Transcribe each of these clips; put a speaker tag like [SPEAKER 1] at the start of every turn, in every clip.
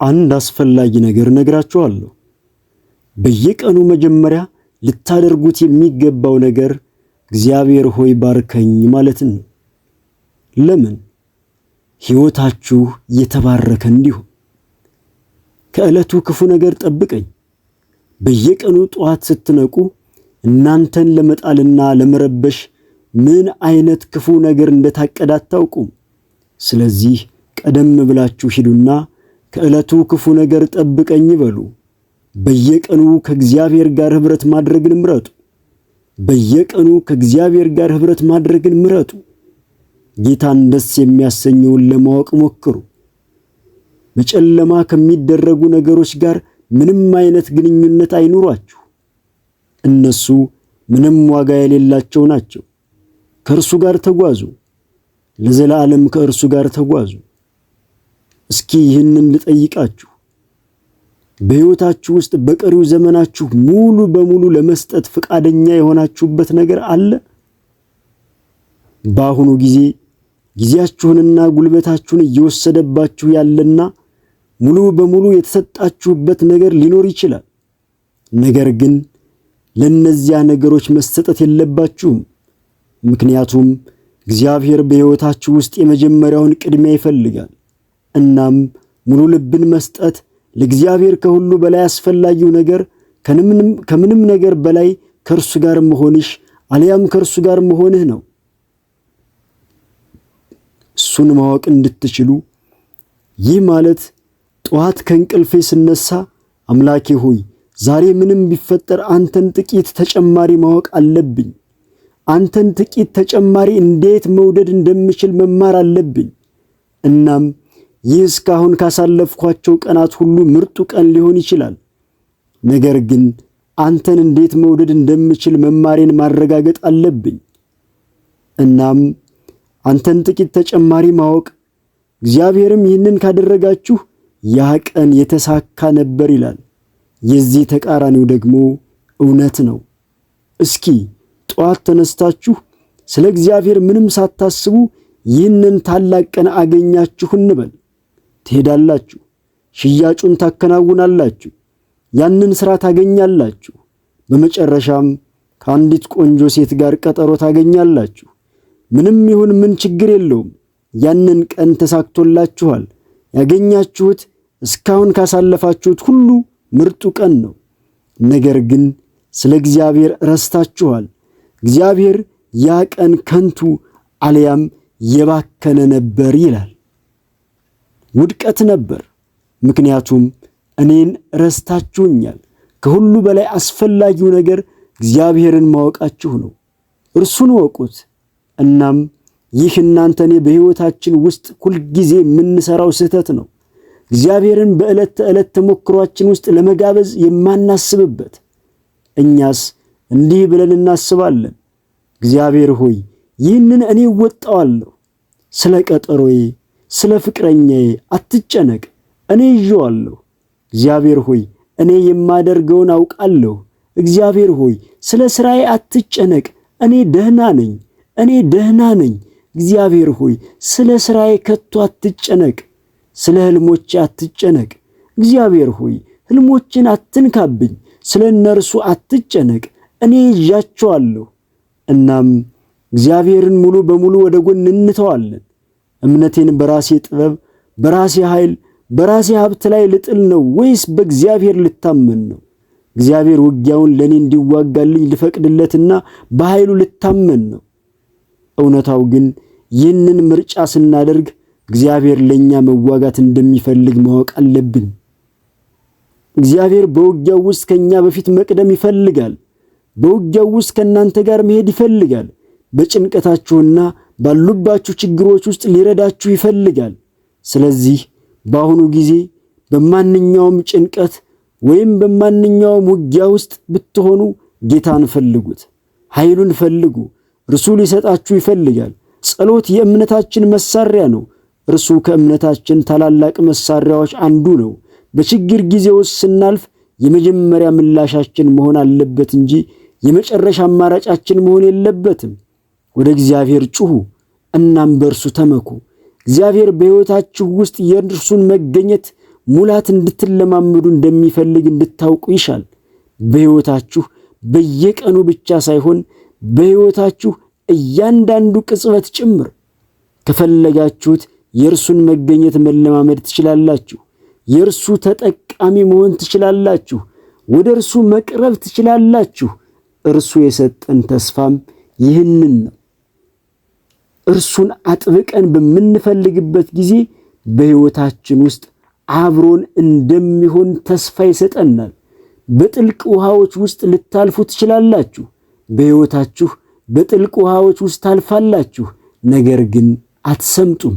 [SPEAKER 1] አንድ አስፈላጊ ነገር ነግራችኋለሁ። በየቀኑ መጀመሪያ ልታደርጉት የሚገባው ነገር እግዚአብሔር ሆይ ባርከኝ ማለትን ነው። ለምን? ሕይወታችሁ የተባረከ እንዲሆን። ከዕለቱ ክፉ ነገር ጠብቀኝ። በየቀኑ ጠዋት ስትነቁ እናንተን ለመጣልና ለመረበሽ ምን አይነት ክፉ ነገር እንደታቀደ አታውቁም። ስለዚህ ቀደም ብላችሁ ሂዱና ከዕለቱ ክፉ ነገር ጠብቀኝ በሉ። በየቀኑ ከእግዚአብሔር ጋር ኅብረት ማድረግን ምረጡ። በየቀኑ ከእግዚአብሔር ጋር ኅብረት ማድረግን ምረጡ። ጌታን ደስ የሚያሰኘውን ለማወቅ ሞክሩ። በጨለማ ከሚደረጉ ነገሮች ጋር ምንም አይነት ግንኙነት አይኑሯችሁ። እነሱ ምንም ዋጋ የሌላቸው ናቸው። ከእርሱ ጋር ተጓዙ። ለዘላለም ከእርሱ ጋር ተጓዙ። እስኪ ይህንን ልጠይቃችሁ። በሕይወታችሁ ውስጥ በቀሪው ዘመናችሁ ሙሉ በሙሉ ለመስጠት ፈቃደኛ የሆናችሁበት ነገር አለ? በአሁኑ ጊዜ ጊዜያችሁንና ጉልበታችሁን እየወሰደባችሁ ያለና ሙሉ በሙሉ የተሰጣችሁበት ነገር ሊኖር ይችላል። ነገር ግን ለነዚያ ነገሮች መሰጠት የለባችሁም። ምክንያቱም እግዚአብሔር በሕይወታችሁ ውስጥ የመጀመሪያውን ቅድሚያ ይፈልጋል። እናም ሙሉ ልብን መስጠት ለእግዚአብሔር ከሁሉ በላይ አስፈላጊው ነገር ከምንም ነገር በላይ ከእርሱ ጋር መሆንሽ አልያም ከእርሱ ጋር መሆንህ ነው። እሱን ማወቅ እንድትችሉ ይህ ማለት ጠዋት ከእንቅልፌ ስነሳ አምላኬ ሆይ ዛሬ ምንም ቢፈጠር አንተን ጥቂት ተጨማሪ ማወቅ አለብኝ። አንተን ጥቂት ተጨማሪ እንዴት መውደድ እንደምችል መማር አለብኝ። እናም ይህ እስካሁን ካሳለፍኳቸው ቀናት ሁሉ ምርጡ ቀን ሊሆን ይችላል። ነገር ግን አንተን እንዴት መውደድ እንደምችል መማሬን ማረጋገጥ አለብኝ። እናም አንተን ጥቂት ተጨማሪ ማወቅ፣ እግዚአብሔርም ይህንን ካደረጋችሁ ያ ቀን የተሳካ ነበር ይላል። የዚህ ተቃራኒው ደግሞ እውነት ነው። እስኪ ጠዋት ተነስታችሁ ስለ እግዚአብሔር ምንም ሳታስቡ ይህንን ታላቅ ቀን አገኛችሁ እንበል። ትሄዳላችሁ፣ ሽያጩን ታከናውናላችሁ፣ ያንን ሥራ ታገኛላችሁ። በመጨረሻም ከአንዲት ቆንጆ ሴት ጋር ቀጠሮ ታገኛላችሁ። ምንም ይሁን ምን ችግር የለውም። ያንን ቀን ተሳክቶላችኋል። ያገኛችሁት እስካሁን ካሳለፋችሁት ሁሉ ምርጡ ቀን ነው። ነገር ግን ስለ እግዚአብሔር ረስታችኋል። እግዚአብሔር ያ ቀን ከንቱ አልያም የባከነ ነበር ይላል። ውድቀት ነበር። ምክንያቱም እኔን ረስታችሁኛል። ከሁሉ በላይ አስፈላጊው ነገር እግዚአብሔርን ማወቃችሁ ነው። እርሱን ወቁት። እናም ይህ እናንተኔ በሕይወታችን ውስጥ ሁልጊዜ የምንሰራው ስህተት ነው። እግዚአብሔርን በዕለት ተዕለት ተሞክሯችን ውስጥ ለመጋበዝ የማናስብበት። እኛስ እንዲህ ብለን እናስባለን፣ እግዚአብሔር ሆይ ይህንን እኔ እወጣዋለሁ። ስለ ቀጠሮዬ፣ ስለ ፍቅረኛዬ አትጨነቅ፣ እኔ ይዤዋለሁ። እግዚአብሔር ሆይ እኔ የማደርገውን አውቃለሁ። እግዚአብሔር ሆይ ስለ ሥራዬ አትጨነቅ፣ እኔ ደህና ነኝ፣ እኔ ደህና ነኝ። እግዚአብሔር ሆይ ስለ ሥራዬ ከቶ አትጨነቅ፣ ስለ ሕልሞቼ አትጨነቅ። እግዚአብሔር ሆይ ሕልሞችን አትንካብኝ፣ ስለ እነርሱ አትጨነቅ፣ እኔ ይዣቸዋለሁ። እናም እግዚአብሔርን ሙሉ በሙሉ ወደ ጎን እንተዋለን። እምነቴን በራሴ ጥበብ፣ በራሴ ኃይል፣ በራሴ ሀብት ላይ ልጥል ነው ወይስ በእግዚአብሔር ልታመን ነው? እግዚአብሔር ውጊያውን ለኔ እንዲዋጋልኝ ልፈቅድለትና በኃይሉ ልታመን ነው። እውነታው ግን ይህንን ምርጫ ስናደርግ እግዚአብሔር ለኛ መዋጋት እንደሚፈልግ ማወቅ አለብን። እግዚአብሔር በውጊያው ውስጥ ከኛ በፊት መቅደም ይፈልጋል። በውጊያው ውስጥ ከናንተ ጋር መሄድ ይፈልጋል። በጭንቀታችሁና ባሉባችሁ ችግሮች ውስጥ ሊረዳችሁ ይፈልጋል። ስለዚህ በአሁኑ ጊዜ በማንኛውም ጭንቀት ወይም በማንኛውም ውጊያ ውስጥ ብትሆኑ ጌታን ፈልጉት፣ ኃይሉን ፈልጉ። እርሱ ሊሰጣችሁ ይፈልጋል። ጸሎት የእምነታችን መሳሪያ ነው። እርሱ ከእምነታችን ታላላቅ መሳሪያዎች አንዱ ነው። በችግር ጊዜ ውስጥ ስናልፍ የመጀመሪያ ምላሻችን መሆን አለበት እንጂ የመጨረሻ አማራጫችን መሆን የለበትም። ወደ እግዚአብሔር ጩኹ፣ እናም በእርሱ ተመኩ። እግዚአብሔር በሕይወታችሁ ውስጥ የእርሱን መገኘት ሙላት እንድትለማመዱ እንደሚፈልግ እንድታውቁ ይሻል። በሕይወታችሁ በየቀኑ ብቻ ሳይሆን በሕይወታችሁ እያንዳንዱ ቅጽበት ጭምር ከፈለጋችሁት የእርሱን መገኘት መለማመድ ትችላላችሁ። የእርሱ ተጠቃሚ መሆን ትችላላችሁ። ወደ እርሱ መቅረብ ትችላላችሁ። እርሱ የሰጠን ተስፋም ይህንን ነው። እርሱን አጥብቀን በምንፈልግበት ጊዜ በሕይወታችን ውስጥ አብሮን እንደሚሆን ተስፋ ይሰጠናል። በጥልቅ ውሃዎች ውስጥ ልታልፉ ትችላላችሁ። በሕይወታችሁ በጥልቅ ውሃዎች ውስጥ ታልፋላችሁ፣ ነገር ግን አትሰምጡም።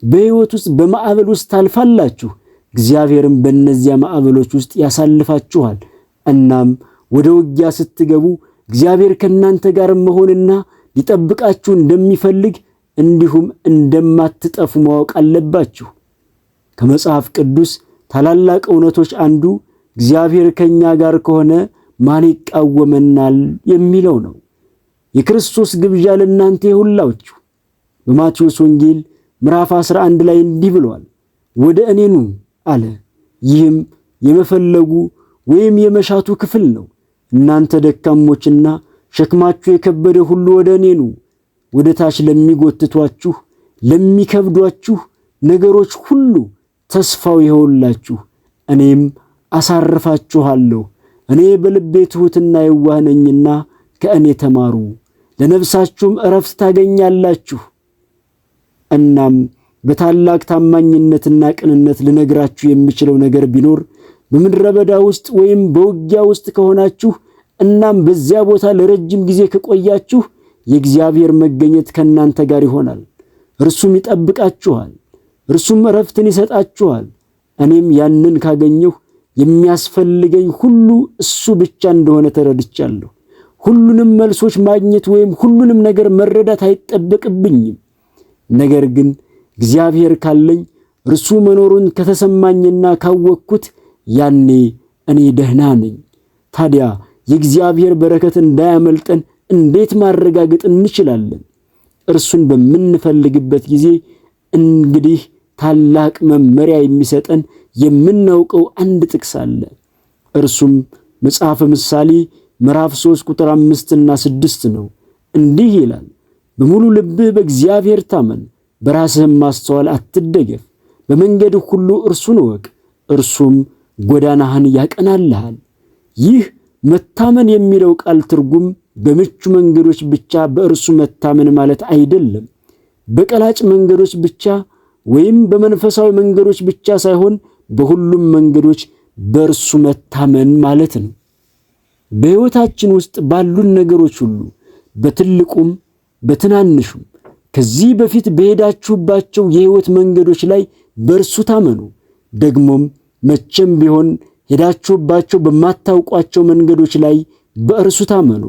[SPEAKER 1] በሕይወት ውስጥ በማዕበል ውስጥ ታልፋላችሁ፣ እግዚአብሔርም በእነዚያ ማዕበሎች ውስጥ ያሳልፋችኋል። እናም ወደ ውጊያ ስትገቡ እግዚአብሔር ከእናንተ ጋር መሆንና ሊጠብቃችሁ እንደሚፈልግ እንዲሁም እንደማትጠፉ ማወቅ አለባችሁ። ከመጽሐፍ ቅዱስ ታላላቅ እውነቶች አንዱ እግዚአብሔር ከኛ ጋር ከሆነ ማን ይቃወመናል የሚለው ነው። የክርስቶስ ግብዣ ለእናንተ ይሁንላችሁ። በማቴዎስ ወንጌል ምዕራፍ 11 ላይ እንዲህ ብሏል፣ ወደ እኔ ኑ አለ። ይህም የመፈለጉ ወይም የመሻቱ ክፍል ነው። እናንተ ደካሞችና ሸክማችሁ የከበደ ሁሉ ወደ እኔ ኑ። ወደ ታች ለሚጎትቷችሁ ለሚከብዷችሁ ነገሮች ሁሉ ተስፋው ይኸውላችሁ፣ እኔም አሳርፋችኋለሁ። እኔ በልቤ ትሑትና የዋህ ነኝና ከእኔ ተማሩ፣ ለነፍሳችሁም ዕረፍት ታገኛላችሁ። እናም በታላቅ ታማኝነትና ቅንነት ልነግራችሁ የሚችለው ነገር ቢኖር በምድረ በዳ ውስጥ ወይም በውጊያ ውስጥ ከሆናችሁ እናም በዚያ ቦታ ለረጅም ጊዜ ከቆያችሁ የእግዚአብሔር መገኘት ከእናንተ ጋር ይሆናል። እርሱም ይጠብቃችኋል፣ እርሱም ዕረፍትን ይሰጣችኋል። እኔም ያንን ካገኘሁ የሚያስፈልገኝ ሁሉ እሱ ብቻ እንደሆነ ተረድቻለሁ። ሁሉንም መልሶች ማግኘት ወይም ሁሉንም ነገር መረዳት አይጠበቅብኝም። ነገር ግን እግዚአብሔር ካለኝ እርሱ መኖሩን ከተሰማኝና ካወቅኩት ያኔ እኔ ደህና ነኝ። ታዲያ የእግዚአብሔር በረከት እንዳያመልጠን እንዴት ማረጋገጥ እንችላለን? እርሱን በምንፈልግበት ጊዜ እንግዲህ ታላቅ መመሪያ የሚሰጠን የምናውቀው አንድ ጥቅስ አለ። እርሱም መጽሐፈ ምሳሌ ምዕራፍ 3 ቁጥር 5 እና 6 ነው። እንዲህ ይላል፣ በሙሉ ልብህ በእግዚአብሔር ታመን፣ በራስህም ማስተዋል አትደገፍ። በመንገድህ ሁሉ እርሱን እወቅ፣ እርሱም ጎዳናህን ያቀናልሃል። ይህ መታመን የሚለው ቃል ትርጉም በምቹ መንገዶች ብቻ በእርሱ መታመን ማለት አይደለም። በቀላጭ መንገዶች ብቻ ወይም በመንፈሳዊ መንገዶች ብቻ ሳይሆን በሁሉም መንገዶች በእርሱ መታመን ማለት ነው። በሕይወታችን ውስጥ ባሉን ነገሮች ሁሉ በትልቁም በትናንሹም ከዚህ በፊት በሄዳችሁባቸው የሕይወት መንገዶች ላይ በእርሱ ታመኑ። ደግሞም መቼም ቢሆን ሄዳችሁባቸው በማታውቋቸው መንገዶች ላይ በእርሱ ታመኑ።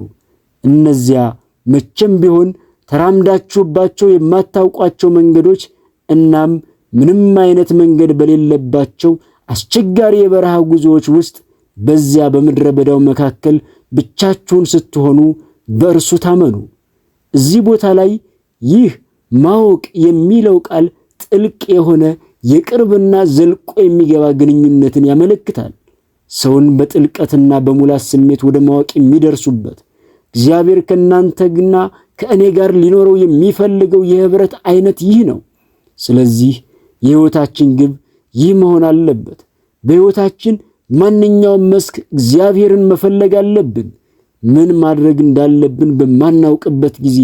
[SPEAKER 1] እነዚያ መቼም ቢሆን ተራምዳችሁባቸው የማታውቋቸው መንገዶች እናም ምንም አይነት መንገድ በሌለባቸው አስቸጋሪ የበረሃ ጉዞዎች ውስጥ በዚያ በምድረ በዳው መካከል ብቻችሁን ስትሆኑ በእርሱ ታመኑ። እዚህ ቦታ ላይ ይህ ማወቅ የሚለው ቃል ጥልቅ የሆነ የቅርብና ዘልቆ የሚገባ ግንኙነትን ያመለክታል። ሰውን በጥልቀትና በሙላት ስሜት ወደ ማወቅ የሚደርሱበት እግዚአብሔር ከእናንተና ከእኔ ጋር ሊኖረው የሚፈልገው የህብረት አይነት ይህ ነው። ስለዚህ የሕይወታችን ግብ ይህ መሆን አለበት። በሕይወታችን ማንኛውም መስክ እግዚአብሔርን መፈለግ አለብን። ምን ማድረግ እንዳለብን በማናውቅበት ጊዜ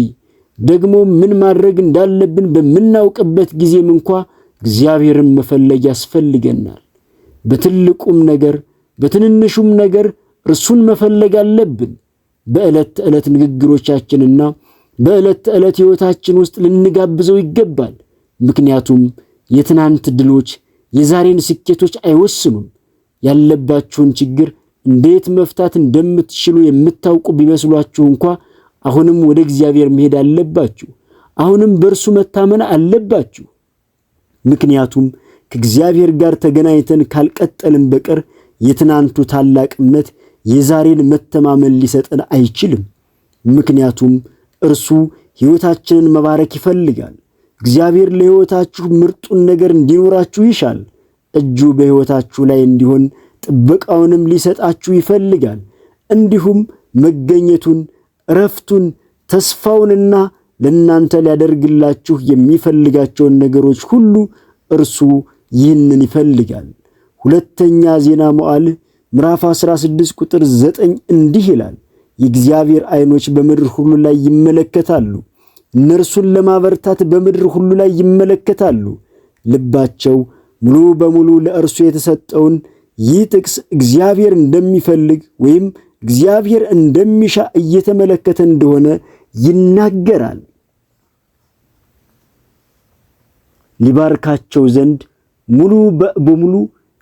[SPEAKER 1] ደግሞ ምን ማድረግ እንዳለብን በምናውቅበት ጊዜም እንኳ እግዚአብሔርን መፈለግ ያስፈልገናል። በትልቁም ነገር በትንንሹም ነገር እርሱን መፈለግ አለብን። በዕለት ተዕለት ንግግሮቻችንና በዕለት ተዕለት ሕይወታችን ውስጥ ልንጋብዘው ይገባል። ምክንያቱም የትናንት ድሎች የዛሬን ስኬቶች አይወስኑም። ያለባችሁን ችግር እንዴት መፍታት እንደምትችሉ የምታውቁ ቢመስሏችሁ እንኳ አሁንም ወደ እግዚአብሔር መሄድ አለባችሁ። አሁንም በእርሱ መታመን አለባችሁ። ምክንያቱም ከእግዚአብሔር ጋር ተገናኝተን ካልቀጠልን በቀር የትናንቱ ታላቅ እምነት የዛሬን መተማመን ሊሰጠን አይችልም። ምክንያቱም እርሱ ሕይወታችንን መባረክ ይፈልጋል። እግዚአብሔር ለሕይወታችሁ ምርጡን ነገር እንዲኖራችሁ ይሻል። እጁ በሕይወታችሁ ላይ እንዲሆን ጥበቃውንም ሊሰጣችሁ ይፈልጋል። እንዲሁም መገኘቱን፣ እረፍቱን፣ ተስፋውንና ለእናንተ ሊያደርግላችሁ የሚፈልጋቸውን ነገሮች ሁሉ እርሱ ይህንን ይፈልጋል። ሁለተኛ ዜና መዋዕል ምዕራፍ 16 ቁጥር 9 እንዲህ ይላል፣ የእግዚአብሔር ዓይኖች በምድር ሁሉ ላይ ይመለከታሉ፣ እነርሱን ለማበርታት በምድር ሁሉ ላይ ይመለከታሉ። ልባቸው ሙሉ በሙሉ ለእርሱ የተሰጠውን ይህ ጥቅስ እግዚአብሔር እንደሚፈልግ ወይም እግዚአብሔር እንደሚሻ እየተመለከተ እንደሆነ ይናገራል። ሊባርካቸው ዘንድ ሙሉ በሙሉ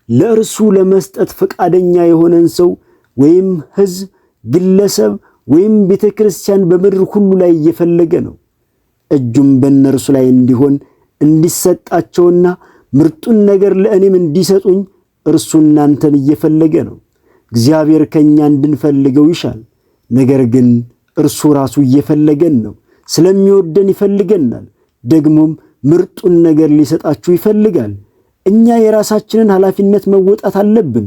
[SPEAKER 1] ለእርሱ ለመስጠት ፈቃደኛ የሆነን ሰው ወይም ሕዝብ፣ ግለሰብ ወይም ቤተክርስቲያን በምድር ሁሉ ላይ እየፈለገ ነው። እጁም በእነርሱ ላይ እንዲሆን እንዲሰጣቸውና ምርጡን ነገር ለእኔም እንዲሰጡኝ እርሱ እናንተን እየፈለገ ነው። እግዚአብሔር ከኛ እንድንፈልገው ይሻል። ነገር ግን እርሱ ራሱ እየፈለገን ነው። ስለሚወደን ይፈልገናል። ደግሞም ምርጡን ነገር ሊሰጣችሁ ይፈልጋል። እኛ የራሳችንን ኃላፊነት መወጣት አለብን።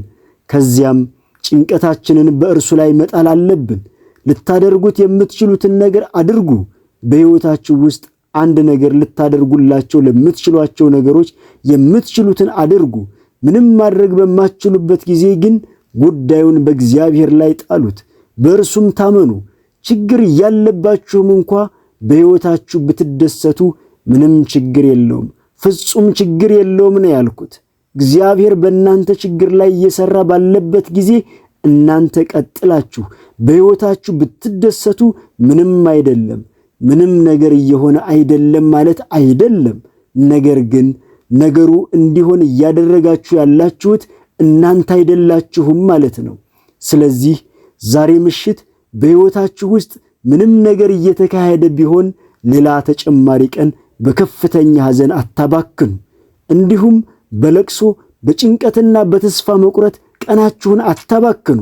[SPEAKER 1] ከዚያም ጭንቀታችንን በእርሱ ላይ መጣል አለብን። ልታደርጉት የምትችሉትን ነገር አድርጉ። በሕይወታችሁ ውስጥ አንድ ነገር ልታደርጉላቸው ለምትችሏቸው ነገሮች የምትችሉትን አድርጉ። ምንም ማድረግ በማትችሉበት ጊዜ ግን ጉዳዩን በእግዚአብሔር ላይ ጣሉት፣ በእርሱም ታመኑ። ችግር ያለባችሁም እንኳ በሕይወታችሁ ብትደሰቱ ምንም ችግር የለውም፣ ፍጹም ችግር የለውም ነው ያልኩት። እግዚአብሔር በእናንተ ችግር ላይ እየሰራ ባለበት ጊዜ እናንተ ቀጥላችሁ በሕይወታችሁ ብትደሰቱ ምንም አይደለም። ምንም ነገር እየሆነ አይደለም ማለት አይደለም። ነገር ግን ነገሩ እንዲሆን እያደረጋችሁ ያላችሁት እናንተ አይደላችሁም ማለት ነው። ስለዚህ ዛሬ ምሽት በሕይወታችሁ ውስጥ ምንም ነገር እየተካሄደ ቢሆን ሌላ ተጨማሪ ቀን በከፍተኛ ሐዘን አታባክኑ። እንዲሁም በለቅሶ በጭንቀትና በተስፋ መቁረጥ ቀናችሁን አታባክኑ።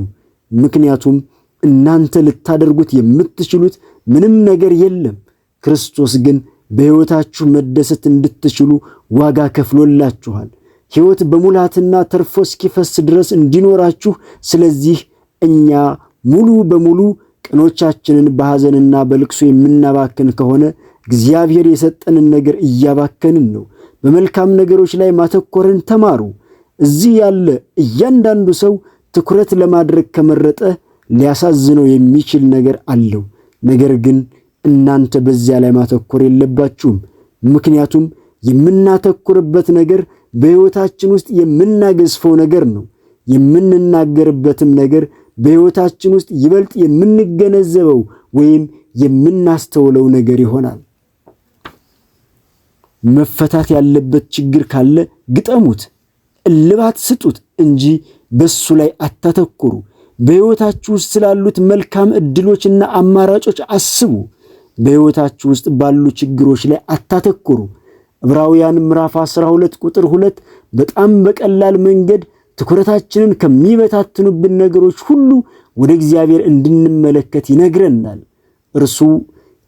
[SPEAKER 1] ምክንያቱም እናንተ ልታደርጉት የምትችሉት ምንም ነገር የለም። ክርስቶስ ግን በሕይወታችሁ መደሰት እንድትችሉ ዋጋ ከፍሎላችኋል። ሕይወት በሙላትና ተርፎ እስኪፈስ ድረስ እንዲኖራችሁ። ስለዚህ እኛ ሙሉ በሙሉ ቀኖቻችንን በሐዘንና በልቅሶ የምናባክን ከሆነ እግዚአብሔር የሰጠንን ነገር እያባከንን ነው። በመልካም ነገሮች ላይ ማተኮርን ተማሩ። እዚህ ያለ እያንዳንዱ ሰው ትኩረት ለማድረግ ከመረጠ ሊያሳዝነው የሚችል ነገር አለው። ነገር ግን እናንተ በዚያ ላይ ማተኮር የለባችሁም። ምክንያቱም የምናተኩርበት ነገር በሕይወታችን ውስጥ የምናገዝፈው ነገር ነው። የምንናገርበትም ነገር በሕይወታችን ውስጥ ይበልጥ የምንገነዘበው ወይም የምናስተውለው ነገር ይሆናል። መፈታት ያለበት ችግር ካለ ግጠሙት፣ እልባት ስጡት እንጂ በሱ ላይ አታተኩሩ። በሕይወታችሁ ውስጥ ስላሉት መልካም ዕድሎችና አማራጮች አስቡ። በሕይወታችሁ ውስጥ ባሉ ችግሮች ላይ አታተኩሩ። ዕብራውያን ምዕራፍ 12 ቁጥር 2 በጣም በቀላል መንገድ ትኩረታችንን ከሚበታትኑብን ነገሮች ሁሉ ወደ እግዚአብሔር እንድንመለከት ይነግረናል። እርሱ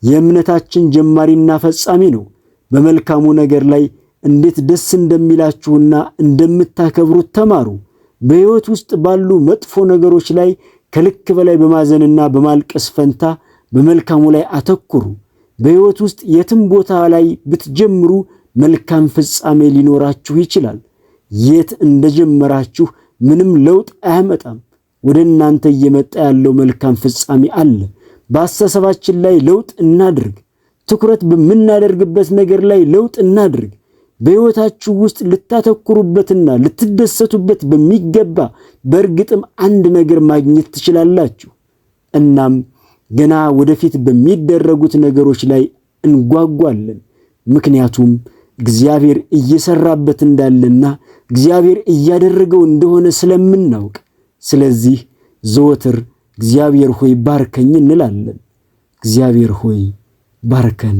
[SPEAKER 1] የእምነታችን ጀማሪና ፈጻሚ ነው። በመልካሙ ነገር ላይ እንዴት ደስ እንደሚላችሁና እንደምታከብሩት ተማሩ። በሕይወት ውስጥ ባሉ መጥፎ ነገሮች ላይ ከልክ በላይ በማዘንና በማልቀስ ፈንታ በመልካሙ ላይ አተኩሩ። በሕይወት ውስጥ የትም ቦታ ላይ ብትጀምሩ መልካም ፍጻሜ ሊኖራችሁ ይችላል። የት እንደጀመራችሁ ምንም ለውጥ አያመጣም። ወደ እናንተ እየመጣ ያለው መልካም ፍጻሜ አለ። በአስተሳሰባችን ላይ ለውጥ እናድርግ። ትኩረት በምናደርግበት ነገር ላይ ለውጥ እናድርግ። በሕይወታችሁ ውስጥ ልታተኩሩበትና ልትደሰቱበት በሚገባ በእርግጥም አንድ ነገር ማግኘት ትችላላችሁ። እናም ገና ወደፊት በሚደረጉት ነገሮች ላይ እንጓጓለን። ምክንያቱም እግዚአብሔር እየሰራበት እንዳለና እግዚአብሔር እያደረገው እንደሆነ ስለምናውቅ። ስለዚህ ዘወትር እግዚአብሔር ሆይ ባርከኝ እንላለን። እግዚአብሔር ሆይ ባርከን።